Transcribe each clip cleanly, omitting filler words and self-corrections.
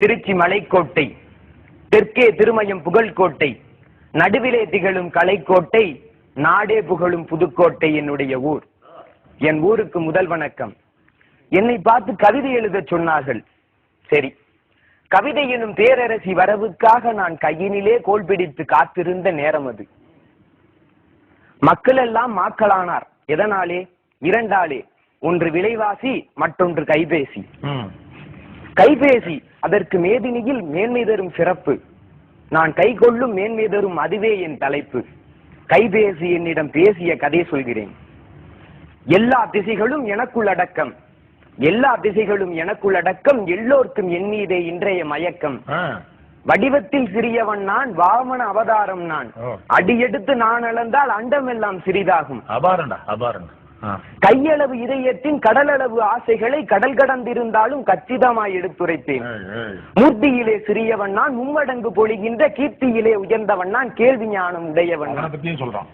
திருச்சி மலைக்கோட்டை, தெற்கே திருமயம் புகழ்கோட்டை, நடுவிலே திகழும் கலைக்கோட்டை, நாடே புகழும் புதுக்கோட்டை என்னுடைய ஊர். என் ஊருக்கு முதல் வணக்கம். என்னை பார்த்து கவிதை எழுத சொன்னார்கள். சரி, கவிதை எனும் பேரரசி வரவுக்காக நான் கையினிலே கோல் பிடித்து காத்திருந்த நேரம் அது. மக்கள் எல்லாம் மாக்களானார். எதனாலே? இரண்டாலே. ஒன்று விலைவாசி, மற்றொன்று கைபேசி. கைபேசி அதற்கு மேதினியில் மேன்மை தரும் சிறப்பு. நான் கை கொள்ளும் மேன்மை தரும் அதுவே என் தலைப்பு. கைபேசி என்னிடம் பேசிய கதை சொல்கிறேன். எல்லா திசைகளும் எனக்குள் அடக்கம், எல்லா திசைகளும் எனக்குள் அடக்கம், எல்லோருக்கும் என் மீதே இன்றைய மயக்கம். வடிவத்தில் சிறியவன் நான், வாமன அவதாரம் நான். அடியெடுத்து நான் அளந்தால் அண்டமெல்லாம் சிறிதாகும். கையளவு இதயத்தின் கடலளவு ஆசைகளை கடல் கடந்திருந்தாலும் கச்சிதமாய் எடுத்துரைத்தேன். மூர்த்தியிலே சிறியவன் நான், மும்மடங்கு பொழிகின்ற கீர்த்தியிலே உயர்ந்தவன் நான், கேள்வி ஞானம் உடையவன் சொல்றான்.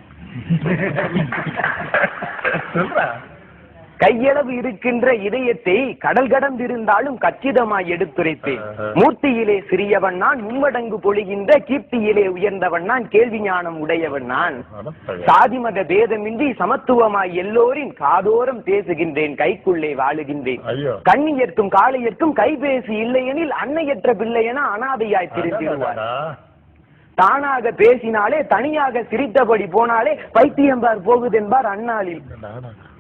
கையளவு இருக்கின்ற இதயத்தை கடல் கடந்திருந்தாலும் கச்சிதமாய் எடுத்துரைத்தேன். மூர்த்தியிலே சிறியவன் நான், மும்மடங்கு பொழிகின்ற கீர்த்தியிலே உயர்ந்தவன் நான், கேள்வி ஞானம் உடையவன் நான். சாதி மத பேதமின்றி சமத்துவமாய் எல்லோரின் காதோரம் பேசுகின்றேன், கைக்குள்ளே வாழுகின்றேன். கண்ணியர்க்கும் காளையர்க்கும் கைபேசி இல்லையெனில் அன்னையற்ற பிள்ளையென அனாதையாய் திருத்திடுவார். தானாக பேசினாலே தனியாக சிரித்தபடி போனாலே பைத்தியம்பார் போகுதென்பார் அந்நாளில்.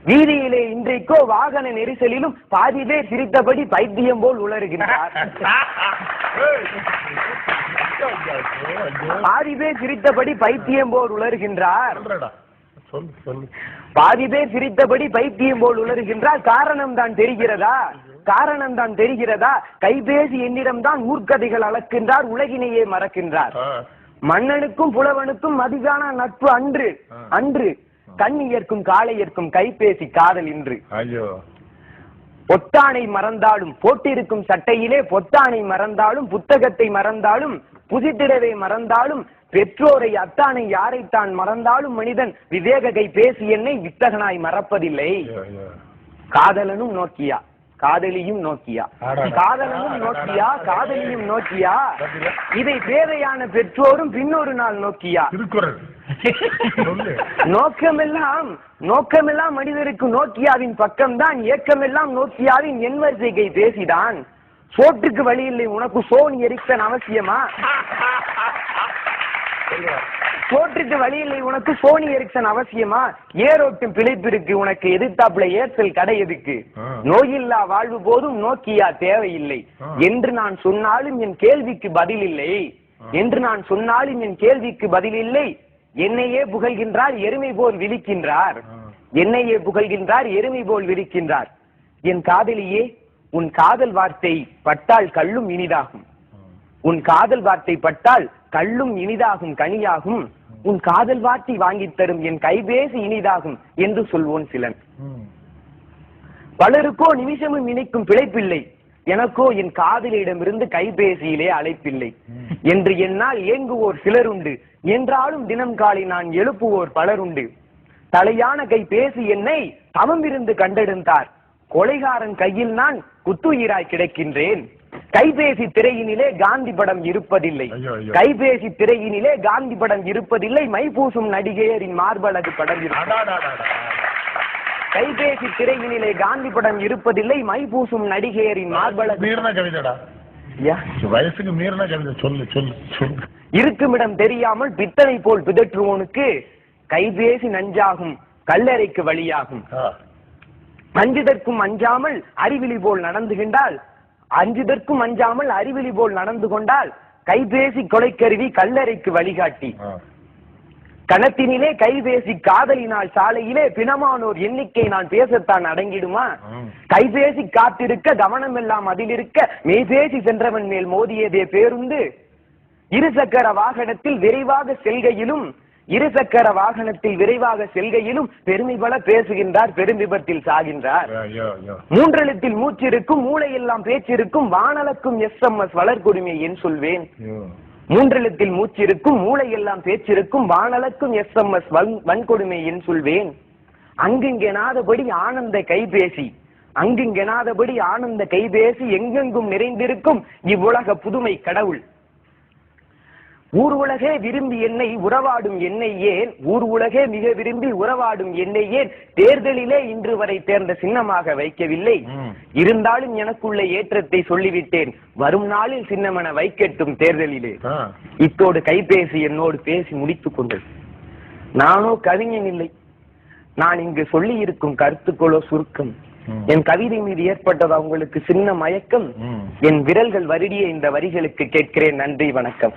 வீதியிலே இன்றைக்கோ வாகன நெரிசலிலும் பாதி பேர் சிரித்தபடி பைத்தியம் போல் உளறுகின்றார். பாதி பேர் சிரித்தபடி பைத்தியம் போல் உளறுகின்றார். பாதி பேர் சிரித்தபடி பைத்தியம் போல் உளறுகின்றார். காரணம் தான் தெரிகிறதா? காரணம் தான் தெரிகிறதா? கைபேசி என்னிடம் தான் ஊர்க்கதைகள் அளக்கின்றார், உலகினையே மறக்கின்றார். மன்னனுக்கும் புலவனுக்கும் மதிகான நட்பு அன்று அன்று, கண்ணியர்க்கும் காளையர்க்கும் கைபேசி காதல் இன்று. பொத்தானை மறந்தாலும் போட்டிருக்கும் சட்டையிலே, பொத்தானை மறந்தாலும் புத்தகத்தை மறந்தாலும் புதித்திடவே மறந்தாலும், பெற்றோரை அத்தானை யாரைத்தான் மறந்தாலும் மனிதன் விவேக கைபேசி என்னை வித்தகனாய் மறப்பதில்லை. காதலனும் நோக்கியா, காதலியும் நோக்கியா, காதலனும் நோக்கியா, காதலியும் நோக்கியா, இதை பேதையான பெற்றோரும் பின்னொரு நாள் நோக்கியா. நோக்கமெல்லாம் நோக்கமெல்லாம் மனிதருக்கு நோக்கியாவின் பக்கம்தான், ஏக்கமெல்லாம் நோக்கியாவின் என்வரிசை பேசிதான். சோற்றுக்கு வழி இல்லை உனக்கு சோனி எரிக்சன் அவசியமா? சோற்றுக்கு வழி இல்லை உனக்கு சோனி எரிக்சன் அவசியமா? ஏரோட்டும் பிழைப்பிற்கு உனக்கு எதிர்த்தாப்புல ஏர்செல் கடை எதுக்கு? நோயில்லா வாழ்வு போதும் நோக்கியா தேவையில்லை என்று நான் சொன்னாலும் என் கேள்விக்கு பதில் இல்லை, என்று நான் சொன்னாலும் என் கேள்விக்கு பதில் இல்லை. என்னையே புகழ்கின்றார், எருமை போல் விழிக்கின்றார். என்னையே புகழ்கின்றார், எருமை போல் விழிக்கின்றார். என் காதலியே, உன் காதல் வார்த்தை பட்டால் கல்லும் இனிதாகும். உன் காதல் வார்த்தை பட்டால் கல்லும் இனிதாகும், கனியாகும். உன் காதல் வார்த்தை வாங்கித் தரும் என் கைபேசி இனிதாகும் என்று சொல்வோன் சிலன். பலருக்கோ நிமிஷமும் இணைக்கும் பிழைப்பில்லை, எனக்கோ என் காதலியிடமிருந்து கைபேசியிலே அழைப்பில்லை என்று என்னால் ஏங்குவோர் சிலருண்டு. என்றாலும் தினம் காலை நான் எழுப்புவோர் பலருண்டு. தலையான கைபேசி என்னை தவம் இருந்து கண்டெடுத்தார். கொலைகாரன் கையில் நான் குத்துயிராய் கிடைக்கின்றேன். கைபேசி திரையினிலே காந்தி படம் இருப்பதில்லை, கைபேசி திரையினிலே காந்தி படம் இருப்பதில்லை. மைபூசும் நடிகையரின் மார்பழகு படம் இருப்பதில்லை. கைபேசி திரையினிலே காந்தி படம் இருப்பதில்லை, மைபூசும் நடிகையரின் மார்பழகு. வயசுக்கு மீறின கவிதை சொல்லு சொல்லு சொல்லு. இருக்குமிடம் தெரியாமல் பித்தளை போல் பிதற்றுவோனுக்கு கைபேசி நஞ்சாகும், கல்லறைக்கு வழியாகும். அஞ்சுதற்கும் அஞ்சாமல் அறிவிலி போல் நடந்துகின்றால், அஞ்சுதற்கும் அஞ்சாமல் அறிவிலி போல் நடந்து கொண்டால் கைபேசி கொலைக்கருவி கல்லறைக்கு வழிகாட்டி. கணத்தினிலே கைபேசி காதலினால் சாலையிலே பிணமானோர் எண்ணிக்கை நான் பேசத்தான் அடங்கிடுமா? கைபேசி காத்திருக்க கவனம் எல்லாம் அதில் இருக்க மெய்பேசி சென்றவன் மேல் மோதியதே பேருந்து. இருசக்கர வாகனத்தில் விரைவாக செல்கையிலும், இருசக்கர வாகனத்தில் விரைவாக செல்கையிலும் பெருமை பல பேசுகின்றார், பெருமிபத்தில் சாகின்றார். மூன்றெழுத்தில் மூச்சிருக்கும், மூளையெல்லாம் பேச்சிருக்கும், வானளக்கும் SMS வளர்கொடுமை என் சொல்வேன். மூன்றெழுத்தில் மூச்சிருக்கும், மூளையெல்லாம் பேச்சிருக்கும், வானளக்கும் SMS வன்கொடுமை என் சொல்வேன். அங்குங்கெனாதபடி ஆனந்த கைபேசி, அங்குங்கெனாதபடி ஆனந்த கைபேசி எங்கெங்கும் நிறைந்திருக்கும் இவ்வுலக புதுமை கடவுள். ஊர் உலகே விரும்பி என்னை உறவாடும் என்னை ஏன், ஊர் உலகே மிக விரும்பி உறவாடும் என்னை ஏன் தேர்தலிலே இன்று வரை தேர்ந்த சின்னமாக வைக்கவில்லை. இருந்தாலும் எனக்குள்ள ஏற்றத்தை சொல்லிவிட்டேன், வரும் நாளில் சின்னமென வைக்கட்டும் தேர்தலிலே. இத்தோடு கைபேசி என்னோடு பேசி முடித்துக் கொண்டது. நானோ கவிஞன் இல்லை. நான் இங்கு சொல்லி இருக்கும் கருத்துக்களோ சுருக்கம். என் கவிதை மீது ஏற்பட்டதா உங்களுக்கு சின்ன மயக்கம்? என் விரல்கள் வருடிய இந்த வரிகளுக்கு கேட்கிறேன். நன்றி, வணக்கம்.